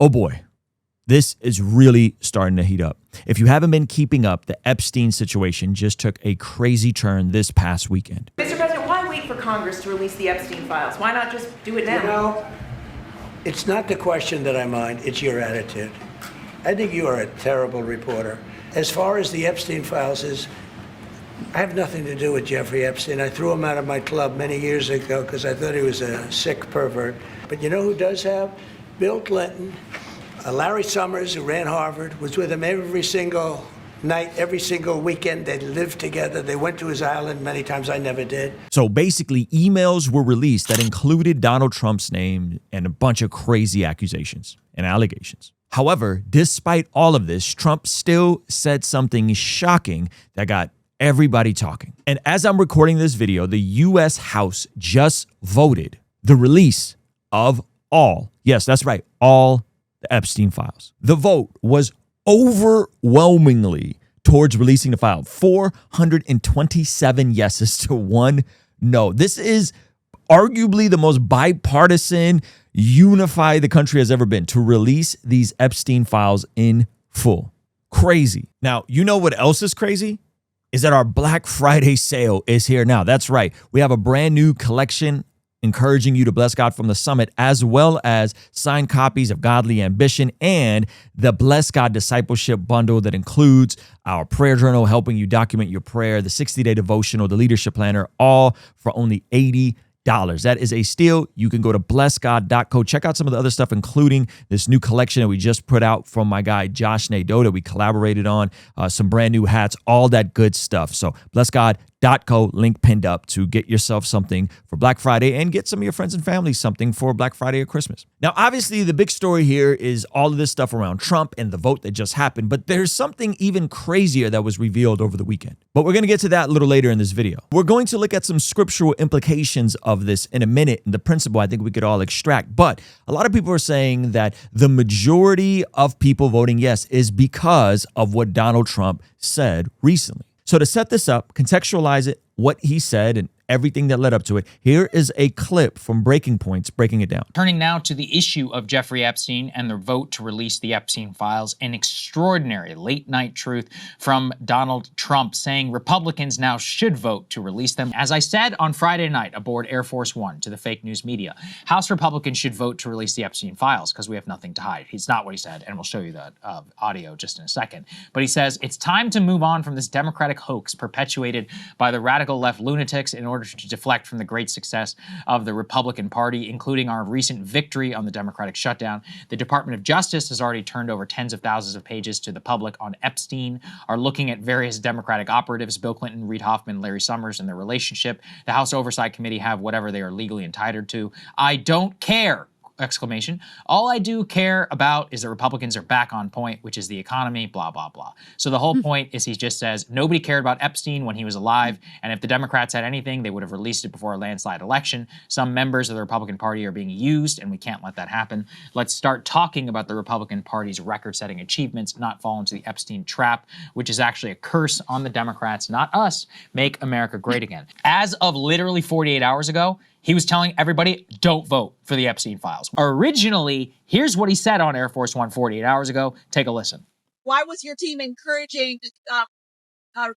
Oh boy, this is really starting to heat up. If you haven't been keeping up, the Epstein situation just took a crazy turn this past weekend. Mr. President, why wait for Congress to release the Epstein files? Why not just do it now? You know, it's not the question that I mind, it's your attitude. I think you are a terrible reporter. As far as the Epstein files is, I have nothing to do with Jeffrey Epstein. I threw him out of my club many years ago because I thought he was a sick pervert. But you know who does have? Bill Clinton, Larry Summers, who ran Harvard, was with him every single night, every single weekend. They lived together. They went to his island many times. I never did. So basically, emails were released that included Donald Trump's name and a bunch of crazy accusations and allegations. However, despite all of this, Trump still said something shocking that got everybody talking. And as I'm recording this video, the U.S. House just voted the release of all, yes, that's right, all the Epstein files. The vote was overwhelmingly towards releasing the file. 427 yeses to 1 no. This is arguably the most bipartisan, unified the country has ever been to release these Epstein files in full. Crazy. Now, you know what else is crazy? Is that our Black Friday sale is here now. That's right. We have a brand new collection encouraging you to bless God from the summit, as well as signed copies of Godly Ambition and the Bless God Discipleship Bundle that includes our prayer journal, helping you document your prayer, the 60-day devotional, the leadership planner, all for only $80. That is a steal. You can go to blessgod.co. Check out some of the other stuff, including this new collection that we just put out from my guy, Josh Nadeau, that we collaborated on, some brand new hats, all that good stuff. So blessgod.co, link pinned up to get yourself something for Black Friday and get some of your friends and family something for Black Friday or Christmas. Now, obviously, the big story here is all of this stuff around Trump and the vote that just happened, but there's something even crazier that was revealed over the weekend. But we're going to get to that a little later in this video. We're going to look at some scriptural implications of this in a minute, and the principle I think we could all extract. But a lot of people are saying that the majority of people voting yes is because of what Donald Trump said recently. So to set this up, contextualize it, what he said and everything that led up to it, here is a clip from Breaking Points breaking it down. Turning now to the issue of Jeffrey Epstein and the vote to release the Epstein files, an extraordinary late-night truth from Donald Trump saying Republicans now should vote to release them. As I said on Friday night aboard Air Force One to the fake news media, House Republicans should vote to release the Epstein files because we have nothing to hide. It's not what he said, and we'll show you that audio just in a second. But he says it's time to move on from this Democratic hoax perpetuated by the radical left lunatics in order to deflect from the great success of the Republican Party, including our recent victory on the Democratic shutdown. The Department of Justice has already turned over tens of thousands of pages to the public on Epstein, are looking at various Democratic operatives, Bill Clinton, Reid Hoffman, Larry Summers, and their relationship. The House Oversight Committee have whatever they are legally entitled to. I don't care! Exclamation. All I do care about is the Republicans are back on point, which is the economy, blah, blah, blah. So the whole point is he just says nobody cared about Epstein when he was alive, and if the Democrats had anything, they would have released it before a landslide election. Some members of the Republican Party are being used, and we can't let that happen. Let's start talking about the Republican Party's record-setting achievements, not fall into the Epstein trap, which is actually a curse on the Democrats, not us. Make America great again. As of literally 48 hours ago, he was telling everybody, don't vote for the Epstein files. Originally, here's what he said on Air Force One 48 hours ago. Take a listen. Why was your team encouraging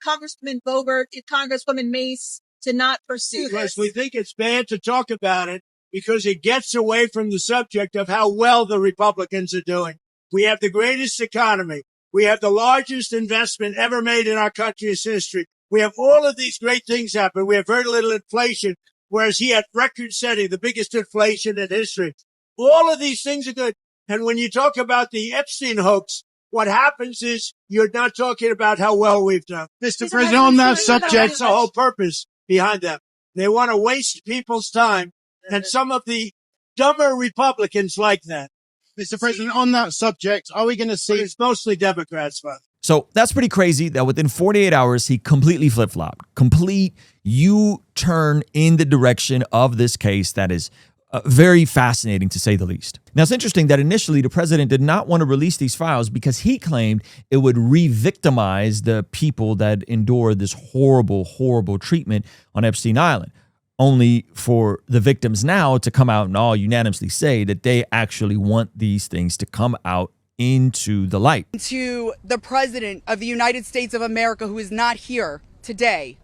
Congressman Boebert and Congresswoman Mace to not pursue this? Because we think it's bad to talk about it because it gets away from the subject of how well the Republicans are doing. We have the greatest economy. We have the largest investment ever made in our country's history. We have all of these great things happen. We have very little inflation. Whereas he had record-setting, the biggest inflation in history. All of these things are good. And when you talk about the Epstein hoax, what happens is you're not talking about how well we've done. Mr. President, on that subject, that's the whole purpose behind them. They want to waste people's time, and some of the dumber Republicans like that. Mr. President, on that subject, are we going to see... But it's mostly Democrats, but... So that's pretty crazy that within 48 hours, he completely flip-flopped. Complete U-turn in the direction of this case that is very fascinating, to say the least. Now, it's interesting that initially the president did not want to release these files because he claimed it would re-victimize the people that endured this horrible, horrible treatment on Epstein Island. only for the victims now to come out and all unanimously say that they actually want these things to come out into the light. To the President of the United States of America, who is not here today,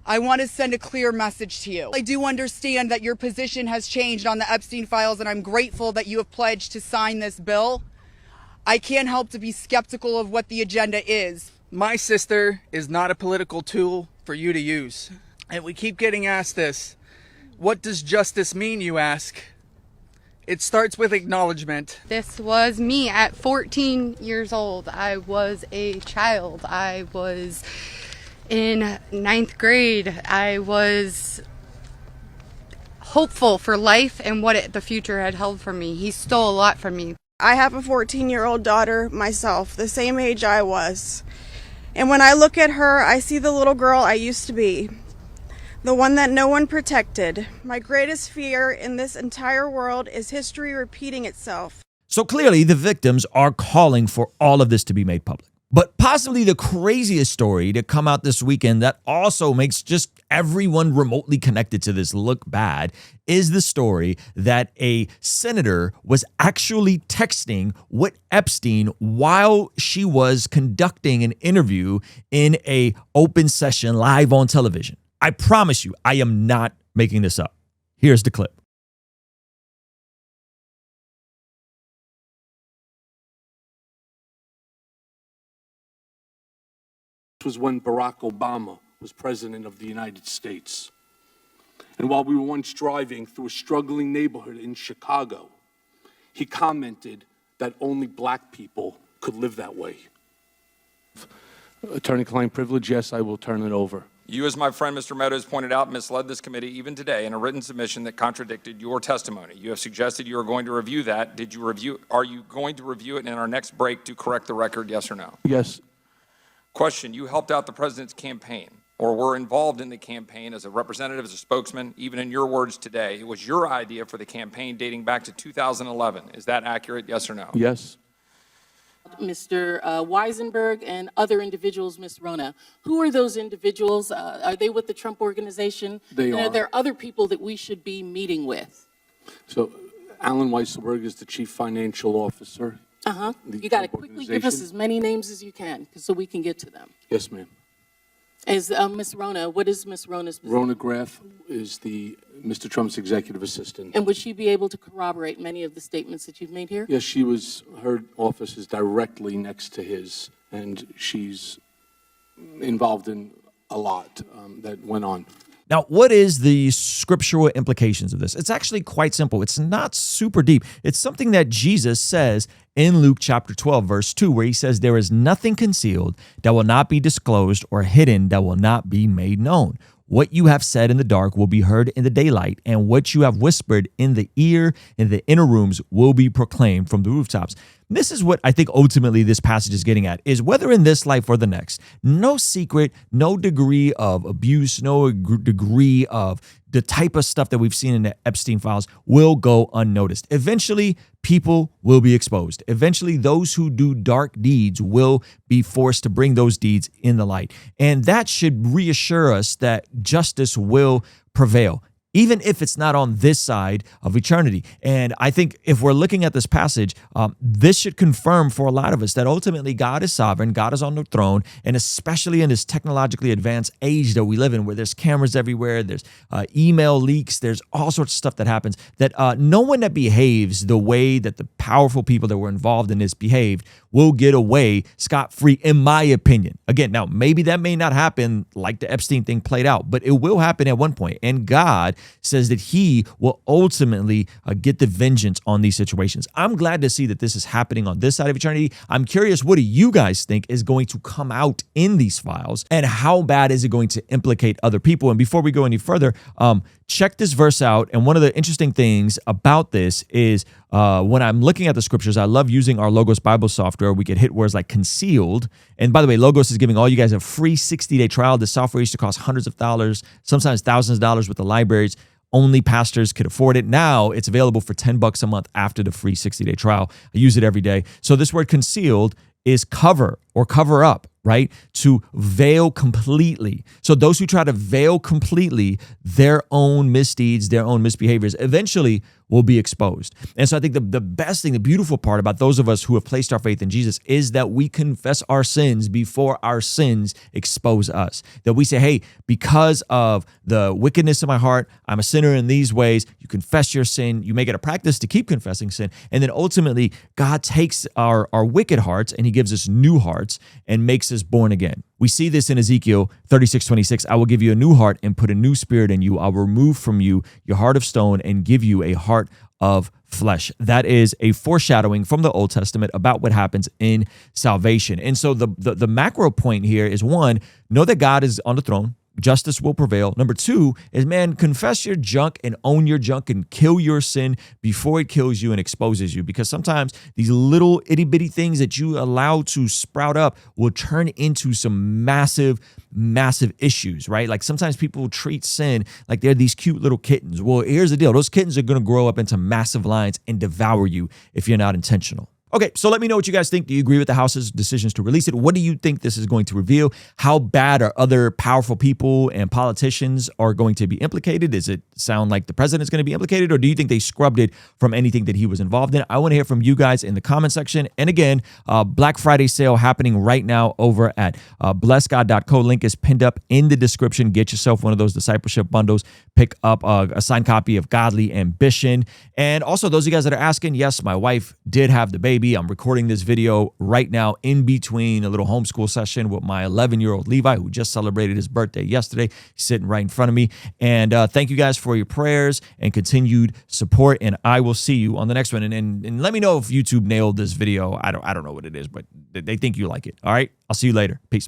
I want to send a clear message to you. I do understand that your position has changed on the Epstein files, and I'm grateful that you have pledged to sign this bill. I can't help to be skeptical of what the agenda is. My sister is not a political tool for you to use. And we keep getting asked this. What does justice mean, you ask? It starts with acknowledgement. This was me at 14 years old. I was a child. I was in 9th grade. I was hopeful for life and what the future had held for me. He stole a lot from me. I have a 14-year-old daughter myself, the same age I was. And when I look at her, I see the little girl I used to be. The one that no one protected. My greatest fear in this entire world is history repeating itself. So clearly the victims are calling for all of this to be made public. But possibly the craziest story to come out this weekend that also makes just everyone remotely connected to this look bad is the story that a senator was actually texting with Epstein while she was conducting an interview in an open session live on television. I promise you, I am not making this up. Here's the clip. Was when Barack Obama was president of the United States. And while we were once driving through a struggling neighborhood in Chicago, he commented that only black people could live that way. Attorney-client privilege, yes, I will turn it over. You, as my friend Mr. Meadows pointed out, misled this committee even today in a written submission that contradicted your testimony. You have suggested you are going to review that. Are you going to review it in our next break to correct the record, yes or no? Yes. Question, you helped out the president's campaign or were involved in the campaign as a representative, as a spokesman, even in your words today. It was your idea for the campaign dating back to 2011. Is that accurate, yes or no? Yes. Mr. Weisenberg and other individuals, Ms. Rona. Who are those individuals? Are they with the Trump organization? They are. Are there other people that we should be meeting with? So Alan Weisselberg is the chief financial officer. You got to quickly give us as many names as you can so we can get to them. Yes, ma'am. As Ms. Rona, what is Ms. Rona's position? Rona Graff is Mr. Trump's executive assistant. And would she be able to corroborate many of the statements that you've made here? Yes, her office is directly next to his, and she's involved in a lot that went on. Now, what is the scriptural implications of this? It's actually quite simple. It's not super deep. It's something that Jesus says in Luke chapter 12, verse 2, where he says, there is nothing concealed that will not be disclosed or hidden that will not be made known. What you have said in the dark will be heard in the daylight, and what you have whispered in the ear in the inner rooms will be proclaimed from the rooftops. This is what I think ultimately this passage is getting at, is whether in this life or the next, no secret, no degree of abuse, no degree of the type of stuff that we've seen in the Epstein files will go unnoticed. Eventually, people will be exposed. Eventually, those who do dark deeds will be forced to bring those deeds in the light. And that should reassure us that justice will prevail, even if it's not on this side of eternity. And I think if we're looking at this passage, this should confirm for a lot of us that ultimately God is sovereign, God is on the throne, and especially in this technologically advanced age that we live in, where there's cameras everywhere, there's email leaks, there's all sorts of stuff that happens, that no one that behaves the way that the powerful people that were involved in this behaved will get away scot-free, in my opinion. Again, now, maybe that may not happen like the Epstein thing played out, but it will happen at one point. And God says that he will ultimately get the vengeance on these situations. I'm glad to see that this is happening on this side of eternity. I'm curious, what do you guys think is going to come out in these files, and how bad is it going to implicate other people? And before we go any further, check this verse out. And one of the interesting things about this is when I'm looking at the scriptures, I love using our Logos Bible software. We could hit words like concealed. And by the way, Logos is giving all you guys a free 60-day trial. The software used to cost hundreds of dollars, sometimes thousands of dollars with the libraries. Only pastors could afford it. Now it's available for $10 a month after the free 60-day trial. I use it every day. So this word concealed is cover or cover up. right? To veil completely. So those who try to veil completely their own misdeeds, their own misbehaviors, eventually will be exposed. And so I think the best thing, the beautiful part about those of us who have placed our faith in Jesus is that we confess our sins before our sins expose us. That we say, hey, because of the wickedness of my heart, I'm a sinner in these ways. You confess your sin. You make it a practice to keep confessing sin. And then ultimately, God takes our wicked hearts and he gives us new hearts and makes us born again. We see this in Ezekiel 36:26. I will give you a new heart and put a new spirit in you. I'll remove from you your heart of stone and give you a heart of flesh. That is a foreshadowing from the Old Testament about what happens in salvation. And so the macro point here is, one, know that God is on the throne. Justice will prevail. Number two is, man, confess your junk and own your junk and kill your sin before it kills you and exposes you. Because sometimes these little itty bitty things that you allow to sprout up will turn into some massive issues, right? Like sometimes people treat sin like they're these cute little kittens. Well, here's the deal. Those kittens are going to grow up into massive lions and devour you if you're not intentional. Okay, so let me know what you guys think. Do you agree with the House's decisions to release it? What do you think this is going to reveal? How bad are other powerful people and politicians are going to be implicated? Does it sound like the president is going to be implicated, or do you think they scrubbed it from anything that he was involved in? I want to hear from you guys in the comment section. And again, Black Friday sale happening right now over at blessgod.co. Link is pinned up in the description. Get yourself one of those discipleship bundles. Pick up a signed copy of Godly Ambition. And also, those of you guys that are asking, yes, my wife did have the baby. I'm recording this video right now in between a little homeschool session with my 11-year-old Levi, who just celebrated his birthday yesterday. He's sitting right in front of me. And thank you guys for your prayers and continued support. And I will see you on the next one. And let me know if YouTube nailed this video. I don't know what it is, but they think you like it. All right. I'll see you later. Peace.